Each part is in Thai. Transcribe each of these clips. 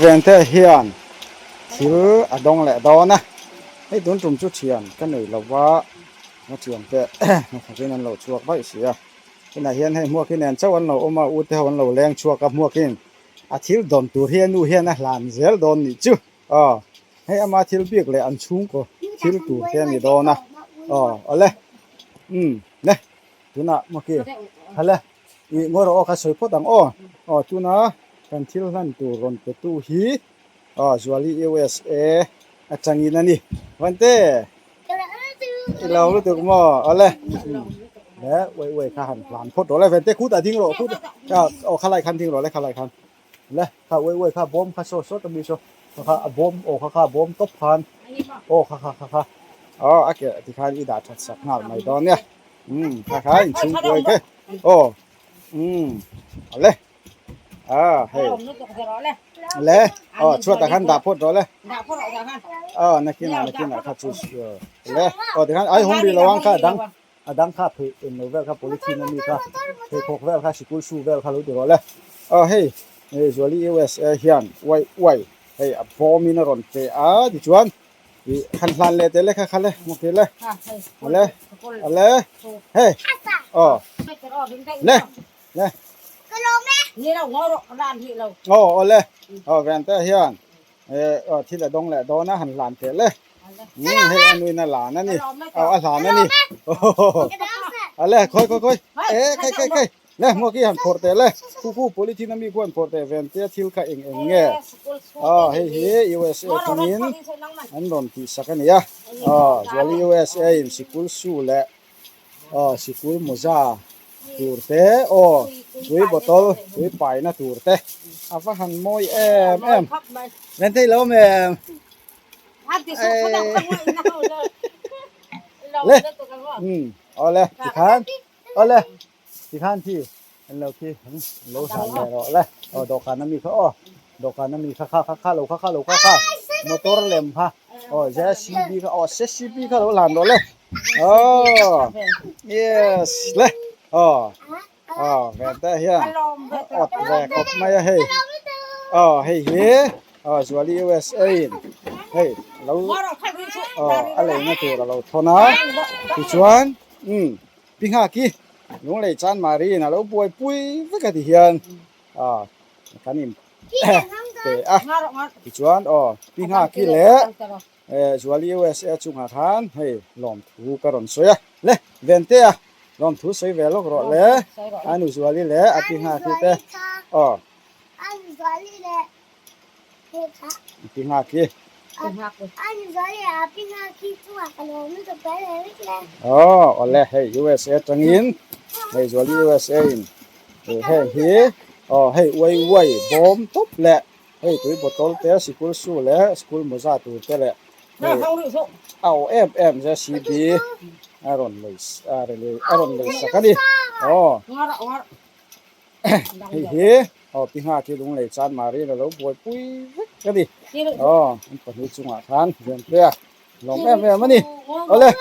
เวนเตเฮียนทิวอดงแหละดอนะให้ตุนจุ่มจุดเทียนกันหน่อยเราว่ามาเทียนแต่ที่นั่นเราชัวไว้เสียที่น่ะเฮียนให้มัวขึ้นแนนเจ้าวันเราเอามาอุดเทวันเราแรงชัวกับมัวขึ้นอาทิตย์โดนตัวเฮียนดูเฮียนนะหลานเซลโดนนี่จุให้อามาทิลเบียกเลยอันชุ่มก็ทิลตัวเฮียนนี่ดอนะเอาเลยเนี่ยตัวน่ะมัวขึ้นฮัลโหลอีงอเราก็สวยพอดังตัวน่ะกันทิลนั่นตัวรอนประตูฮีZuali USA อาจารย์นี่นี่วันเต้เรารู้ตัวมั้งอะไรแล้วเว้ยข้าหันหลานพดอะไรวันเต้คูดทิ้งหรอคูดเอาข้าไล่คันทิ้งหรอแล้วข้าไล่คันแล้วข้าเว้ยข้าบอมข้าโซ่ตมีโซ่ข้าบอมข้าบอมตบพันข้าโอเคที่ข้าอีดาชัดสักหน่อยไม่ตอนเนี้ยข้าอินชิงป่วยแค่อะไรให้เลยช่วยตะขันดาพดรอเลยดาพดออกจากหันนักกินข้าชูเลยที่ขันไอ้ห้องดีระวังข้าดังข้าเพย์โนเวลข้า policy นั่นนี่ข้าเพย์6เวลข้าสกุลชูเวลข้ารู้ดีรอเลยเฮ้ยZuali USA เฮียนไว้เฮ้ยบอมินรอนเตดิจวนขันหลานเลยเตเลยข้าเลยโอเคเลยเลยเฮ้ยเลยนี่เรางอร้านที่เราเลยแวนเตอร์เฮียนที่ละดงแหละดอนะหันหลานเตเลยให้อันนี้น่ะหลานนั่นนี่หลานนั่นนี่เลยค่อยใครเลยเมื่อกี้หันโพร์เตเลยคู่โพลิทีน่ะมีคนโพร์เตแวนเตอร์ทิลกะเองเงี้ยเฮ้ย USA ตรงนี้อันโดนที่สักนี่Zuali USA สกุลสูและสกุลมุซาตูร์เตด้วยบอตลด้วยไปนะตูร์เตอาฟังมอยเล่นที่แล้วแม่เลยเอาเลยที่ขันที่เราที่เราสั่งเลยดอกขันน้ำมีเขาดอกขันน้ำมีข้าเรามอเตอร์เล่มฮะเจสซีบีเขาเจสซีบีเขาหลานเลยyes เลยแวนเตอร์เฮียอดแวกไม่ให้Zuali USA เฮ้ยเราอะไรนะตัวเราทนนะที่ชวนพิงหากี้ลุงเลยจานมารีนะเราป่วยไม่กันที่เฮียนกันนี่ที่ชวนพิงหากี้เละZuali USA จุงหาทานเฮ้ยลมถูกระรอนสวยเลยเวนเตะลมถูสวยเวลกรอเลยอันนี้Zualiเละพิงหากี้เตะอันZualiเละพิงหากี้อันZualiพิงหากี้จุงหาขนมนี่จะไปเลยเลยเลยเฮ้ย USA จังอินเฮ้ยZuali USA เฮ้ยไว้บอมตบแหละเฮ้ยตัวบอตลเตะสกุลสู้แหละสกุลมุซาตัวเตะแหละเอาจะซีบีอารอนเลยสักนิดเฮ้ยพิงหากี้ลุงเลยจานมารีนะเราป่วยกันดิมันเป็นจุงหาทานเรียนเพื่อลองมันนี่เอาเลย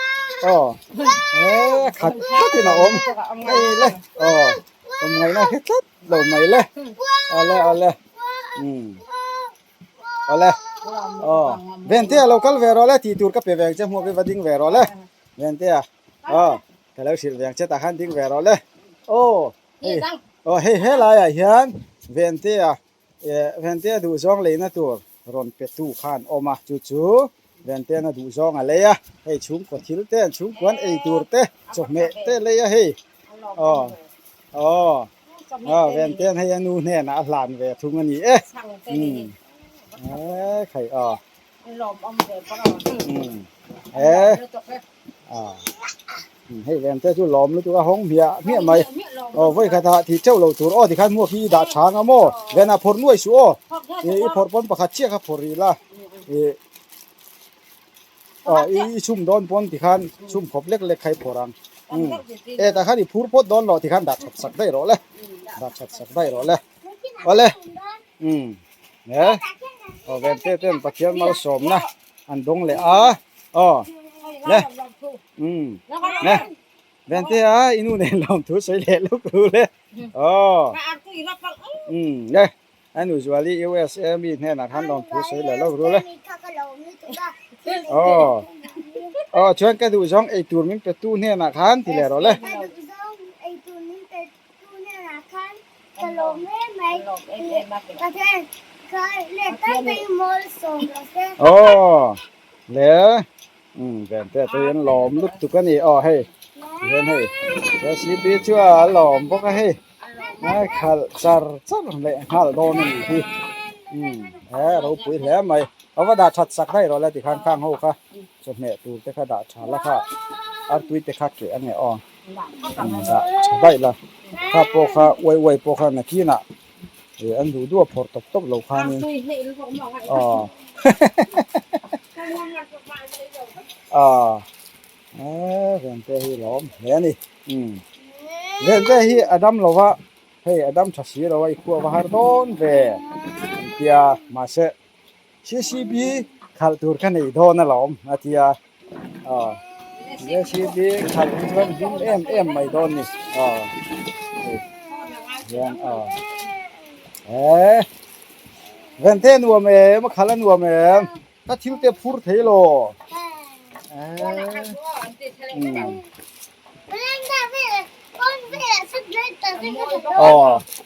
ขัดที่น่ะไงเลยไงนะเฮ็ดลัดเราไงเลยเอาเลยเอาเลยเวนเตีย local เวรอเลยที่ตูร์กับเปเวงจะมัวไปวัดดิ้งเวรอเลยเวนเตียแต่แล้วสิเวงจะตาหันดิ้งเวรอเลยเฮ้ยลายเฮียนเวนเตียดูจองเลยนะตัวรอนเป็ดตู้ขันออกมาจู่เวนเตียนะดูจองอะไรให้ชุมกดทิลเต้ชุมกวนไอตูร์เต้จบเมเต้เลยเฮ้ยเวนเตียให้นูแน่นะหลานเวทุงอันนี้ใครหลอมอมเดปให้เวนเตียจู่หลอมหรือตัวห้องเมียไหมไว้คาถาที่เจ้าเราตัวที่ขันมัวขี้ดาช้างโม่เวน่าพอรนวยชัวพอรปนประคัดเชี่ยครับพอรีละชุ่มโดนปนที่ขันชุ่มขบเล็กใครพอรังแต่ขันที่พูดพดโดนหล่อที่ขันดัดสักได้หรอเลยดัดสักได้หรอเลยเอาเลยเนี่ยเวนเต้นปะเทียนมาสมนะอันดงเลยเนี่ยเนี่ยเวนเตียอินูเนี่ยลองถูสวยเลยลูกรู้เลยเนี่ย and usually USA มีแน่นะท่านลองพูดใส่แล้วรู้เลย มีข้าวกะโหลกนี่ตัวละ อ๋อชวนกันดูช่องไอ้ตัวมันเป็นตู้เนี่ยนะท่านที่แล้วเลย แต่ดูซ้อมไอ้ตัวนี้เป็นตู้เนี่ยนะคันกะโหลกแม่ไหมประเทศก็เลยตั้งเป็นมอลส่งประเทศ อ๋อแล้วแต่ตัวยันหลอมลุกตุกันนี่อ๋อให้เห็นให้แล้วสิบีชัวหลอมพวกให้นะขัดซารเลยหัลโดนนี่ที่เราปุ๋ยแหลมไหมเอาว่าดาชัดสักให้เราแล้วที่ข้างๆเฮาค่ะสุดแม่ตูแต่ค่ะดาชัดละค่ะอันตุยแต่ค่ะเกอันนี้อ๋อดาชัดได้ละค่ะโปค่ะอวยๆโปค่ะนะกี้น่ะอันดูพอตบๆโลคานี่อ๋อเรื่องแต่ที่หลอมเห็นนี่เรื่องแต่ที่อดัมเราว่าเฮ้ยอดัมชัดสีเราว่าอีกขั้วว่าหาโดนเว้ยเดียมาเสชีบีขัดตัวกันนี่โดนนะหลอมอาทิยาชีบีขัดตัวกันดิ้นเอ็มไม่โดนนี่เรื่องเรื่องแต่นัวแม่มาขัดนัวแม่ถ้าทิ้งแต่พูดเทโล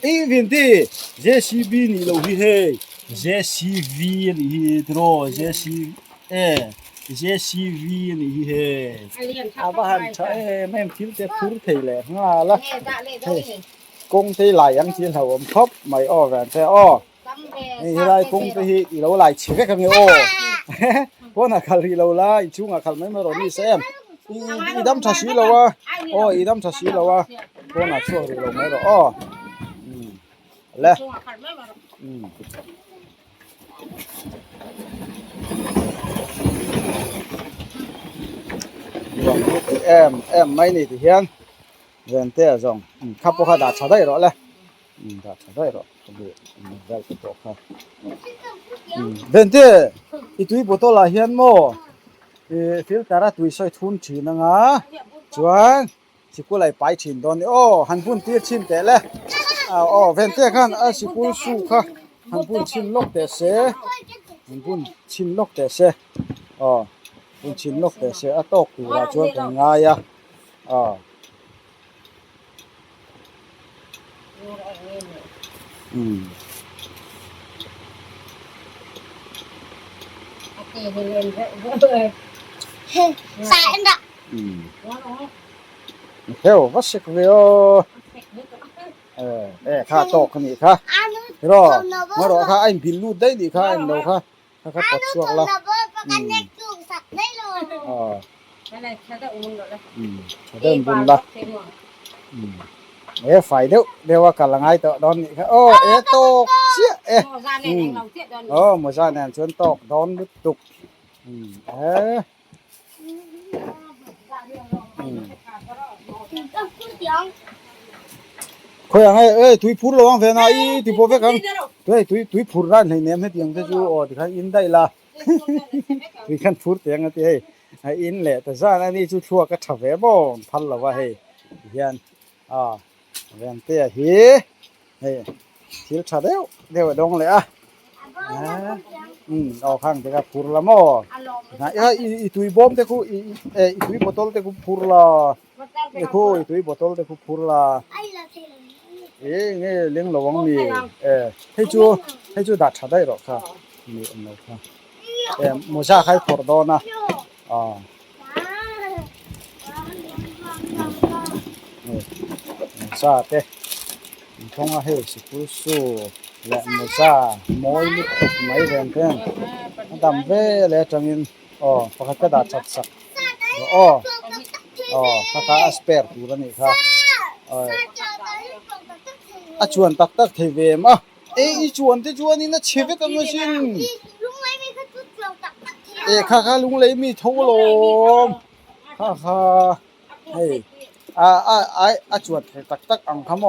อีวินที่ JCB นี่เราวิเฮ JCV นี่ตรอ JCV นี่เฮอาบ้านใช้แม่ทิ้งแต่พูดเทเลยงาละกงที่หลายอย่างที่เราพบไม่อ้อแหวนแต่อ้อนี่ไรกงที่เราหลายเชื่อกันโอ้เพราะนักข่าวเราไล่ช่วงนักข่าวไม่มาหรอกนี่แซมอีดำชัดสีเราวะอีดำชัดสีเราวะเพราะนักช่วงเราไม่หรอกแล้วเอ็มไม่นี่ที่เห็นเรื่องเตี้ยจังขับพวกเขาด่าชาได้หรอเลยด่าชาได้หรอดูได้ก็ตัวเขาเรื่องเตี้ยอีตุยบุตรละเห็นมั้ยฟิลตาร์ตุยใส่ทุนชีนังจวนสิกุไลไปชินตอนนี้หันพุ่นตีชินแต่ละเรื่องเตี้ยกันสิกุสู้ค่ะหันพุ่นชินลกแต่เสหันพุ่นชินลกแต่เสพุ่นชินลกแต่เสตกตัวจวนเป็นไงสายอันดับเฮ้ยว่าสิกเวียวข้าตกนี่ค่ะรอมารอค่ะไอ้พินลูดได้ดิค่ะไอ้เราค่ะถ้าเขาปวดช่วงละเดินบุญละไฟเดี๋ยวว่ากำลังไงต่อตอนนี้ค่ะตกเสียหมดซาแนนชวนตกดอนลุกตุกคอยให้ตุยพูดระวังเถอะนะอีที่พอเวกันตุยพูดร้านให้เนมให้เตียงจะจูที่เขาอินได้ละตุยกันพูดเตียงกันที่ให้อินแหละแต่ซ่าอันนี้ชั่วก็ทับเวบพันละว่าให้เฮียนเรียนเตี้ยทิลชาเดี๋ยวดงเลยเอาข้างจะกับพูดละมั้งอีตุยบอมเตกูอีตุยบอตอลเตกูพูดละอีตุยบอตอลเตกูพูดละนี่เลี้ยงระวังมีให้จูดัดชาได้หรอกค่ะนี่อันนั้นค่ะมูชาใครพอดนะซาเต้ทงอาเฮสิกุสุและมูซามอยลิตุกไม่เรียนเพื่อนดำเวและจังอินปากกาดัดสักข้าอัสเปอร์ตัวนี้ค่ะชวนตักเทเวมชวนนี่นะเชฟกันมาชินข้าลุงเลยมีทงลมข้าเฮ้ยชวนตักอังคำ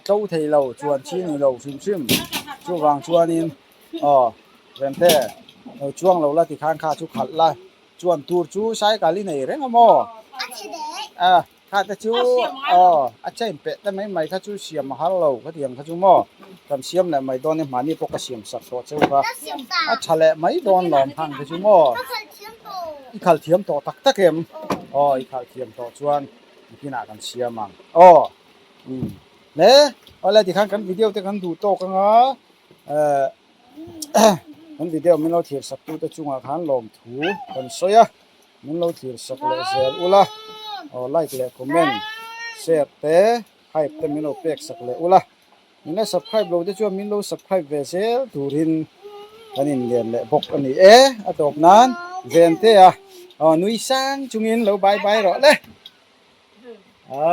เจ้าเทเราชวนชี้นี่เราชิมช่วงวางชวนนี่เรนเต้ช่วงเราละที่ข้างข้าชุกขัดละชวนตูจูใช้กาลินเอเร่งมั้ง ถ้าตะจูอ๋ออาใจเปะแต่ไม่ถ้าจูเสียมฮัลโหลก็เถียงถ้าจูหม้อตำเสียมเนี่ยไม่โดนเนี่ยมานี่ปกเสียมสักตัวเจ้าก็ 那行吧？ อาชะแหละไม่โดนหลอมพังถ้าจูหม้อ 那很清楚。 อีขัลเทียมต่อตักตะเข็ม 哦。 อ๋ออีขัลเทียมต่อชวนพี่นากันเสียมังอ๋อเน่เอาละที่ข้างกันวิดีโอที่กันดูโตกันอ่ะมันวิดีโอมันเราเทียบสักตัวตะจุงอาคารลมถูกันสวยมันเราเทียบสักเลยเสียอุละอ๋อไลค์เลยคอมเมนต์แชร์เตะให้เต็มมันเราเปียกสักเลยอุละนี่นะ subscribe เราจะช่วยมันเรา subscribe เวเซลดูรินอันนี้เรียนเลยบอกอันนี้อะตบนั้นเรียนเตะอ๋อนุ้ยซังจุงอินเราบายบายหรอเลยอ๋อ